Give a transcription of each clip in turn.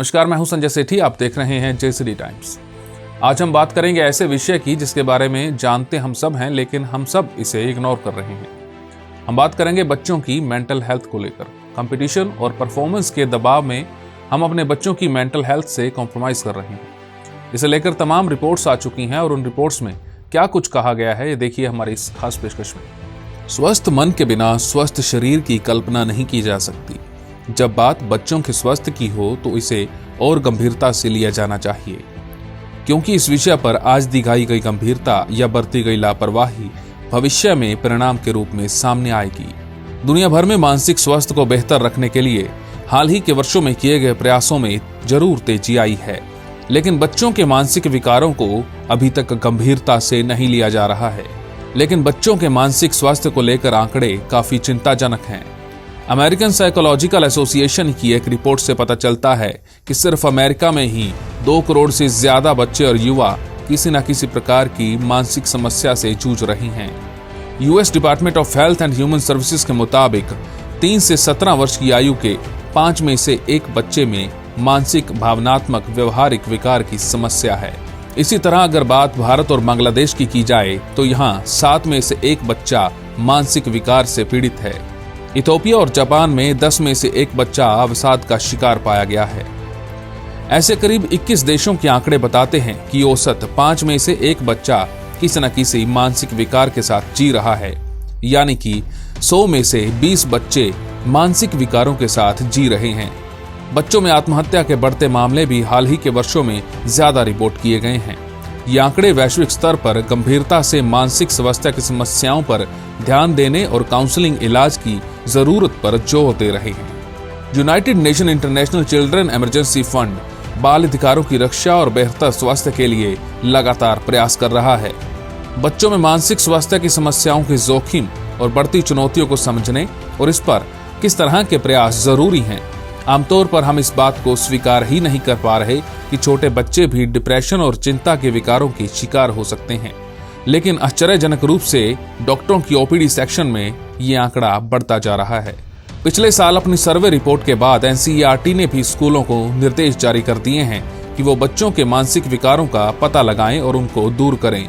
नमस्कार, मैं हूं संजय सेठी। आप देख रहे हैं जेसीडी टाइम्स। आज हम बात करेंगे ऐसे विषय की जिसके बारे में जानते हम सब हैं, लेकिन हम सब इसे इग्नोर कर रहे हैं। हम बात करेंगे बच्चों की मेंटल हेल्थ को लेकर। कंपटीशन और परफॉर्मेंस के दबाव में हम अपने बच्चों की मेंटल हेल्थ से कॉम्प्रोमाइज कर रहे हैं। इसे लेकर तमाम रिपोर्ट्स आ चुकी हैं और उन रिपोर्ट्स में क्या कुछ कहा गया है, ये देखिए हमारी इस खास पेशकश में। स्वस्थ मन के बिना स्वस्थ शरीर की कल्पना नहीं की जा सकती। जब बात बच्चों के स्वास्थ्य की हो तो इसे और गंभीरता से लिया जाना चाहिए, क्योंकि इस विषय पर आज दिखाई गई गंभीरता या बरती गई लापरवाही भविष्य में परिणाम के रूप में सामने आएगी। दुनिया भर में मानसिक स्वास्थ्य को बेहतर रखने के लिए हाल ही के वर्षों में किए गए प्रयासों में जरूर तेजी आई है, लेकिन बच्चों के मानसिक विकारों को अभी तक गंभीरता से नहीं लिया जा रहा है। लेकिन बच्चों के मानसिक स्वास्थ्य को लेकर आंकड़े काफी चिंताजनक हैं। अमेरिकन साइकोलॉजिकल एसोसिएशन की एक रिपोर्ट से पता चलता है कि सिर्फ अमेरिका में ही 2 करोड़ से ज्यादा बच्चे और युवा किसी न किसी प्रकार की मानसिक समस्या से जूझ रहे हैं। US department of health and human services के मुताबिक 3 से 17 वर्ष की आयु के 5 में से 1 बच्चे में मानसिक, भावनात्मक, व्यवहारिक विकार की समस्या है। इसी तरह अगर बात भारत और बांग्लादेश की जाए तो यहाँ 7 में से 1 बच्चा मानसिक विकार से पीड़ित है। इथोपिया और जापान में 10 में से 1 बच्चा अवसाद का शिकार पाया गया है। ऐसे करीब 21 देशों के आंकड़े बताते हैं कि औसत 5 में से 1 बच्चा किसी न किसी मानसिक विकार के साथ जी रहा है, यानी कि 100 में से 20 बच्चे मानसिक विकारों के साथ जी रहे हैं। बच्चों में आत्महत्या के बढ़ते मामले भी हाल ही के वर्षों में ज्यादा रिपोर्ट किए गए हैं। ये आंकड़े वैश्विक स्तर पर गंभीरता से मानसिक स्वास्थ्य की समस्याओं पर ध्यान देने और काउंसलिंग इलाज की जरूरत पर जोर दे रहे हैं। United nation international children emergency fund बाल अधिकारों की रक्षा और बेहतर स्वास्थ्य के लिए लगातार प्रयास कर रहा है। बच्चों में मानसिक स्वास्थ्य की समस्याओं के जोखिम और बढ़ती चुनौतियों को समझने और इस पर किस तरह के प्रयास जरूरी हैं। आमतौर पर हम इस बात को स्वीकार ही नहीं कर पा रहे कि छोटे बच्चे भी डिप्रेशन और चिंता के विकारों के शिकार हो सकते हैं, लेकिन आश्चर्यजनक रूप से डॉक्टरों की ओपीडी सेक्शन में ये आंकड़ा बढ़ता जा रहा है। पिछले साल अपनी सर्वे रिपोर्ट के बाद एनसीईआरटी ने भी स्कूलों को निर्देश जारी कर दिए हैं कि वो बच्चों के मानसिक विकारों का पता लगाएं और उनको दूर करें।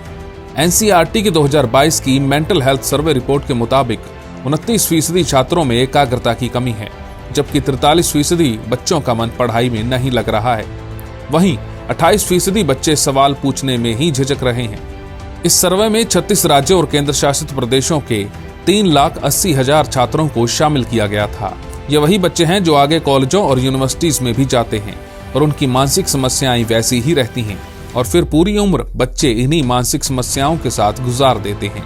एनसीईआरटी की 2022 की मेंटल हेल्थ सर्वे रिपोर्ट के मुताबिक 29% छात्रों में एकाग्रता की कमी है, जबकि 43% बच्चों का मन पढ़ाई में नहीं लग रहा है। वहीं 28% बच्चे सवाल पूछने में ही झिझक रहे हैं। इस सर्वे में 36 राज्यों और केंद्र शासित प्रदेशों के 3,80,000 छात्रों को शामिल किया गया था। ये वही बच्चे हैं जो आगे कॉलेजों और यूनिवर्सिटीज में भी जाते हैं और उनकी मानसिक समस्याएं वैसी ही रहती हैं और फिर पूरी उम्र बच्चे इन्हीं मानसिक समस्याओं के साथ गुजार देते हैं।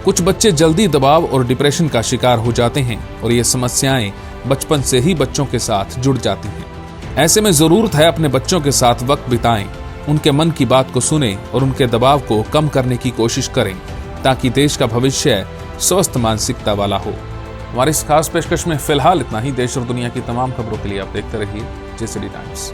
कुछ बच्चे जल्दी दबाव और डिप्रेशन का शिकार हो जाते हैं और ये समस्याएं बचपन से ही बच्चों के साथ जुड़ जाती हैं। ऐसे में जरूरत है अपने बच्चों के साथ वक्त बिताएं, उनके मन की बात को सुनें और उनके दबाव को कम करने की कोशिश करें, ताकि देश का भविष्य स्वस्थ मानसिकता वाला हो। हमारी इस खास पेशकश में फिलहाल इतना ही। देश और दुनिया की तमाम खबरों के लिए आप देखते रहिए जेसीडी टाइम्स।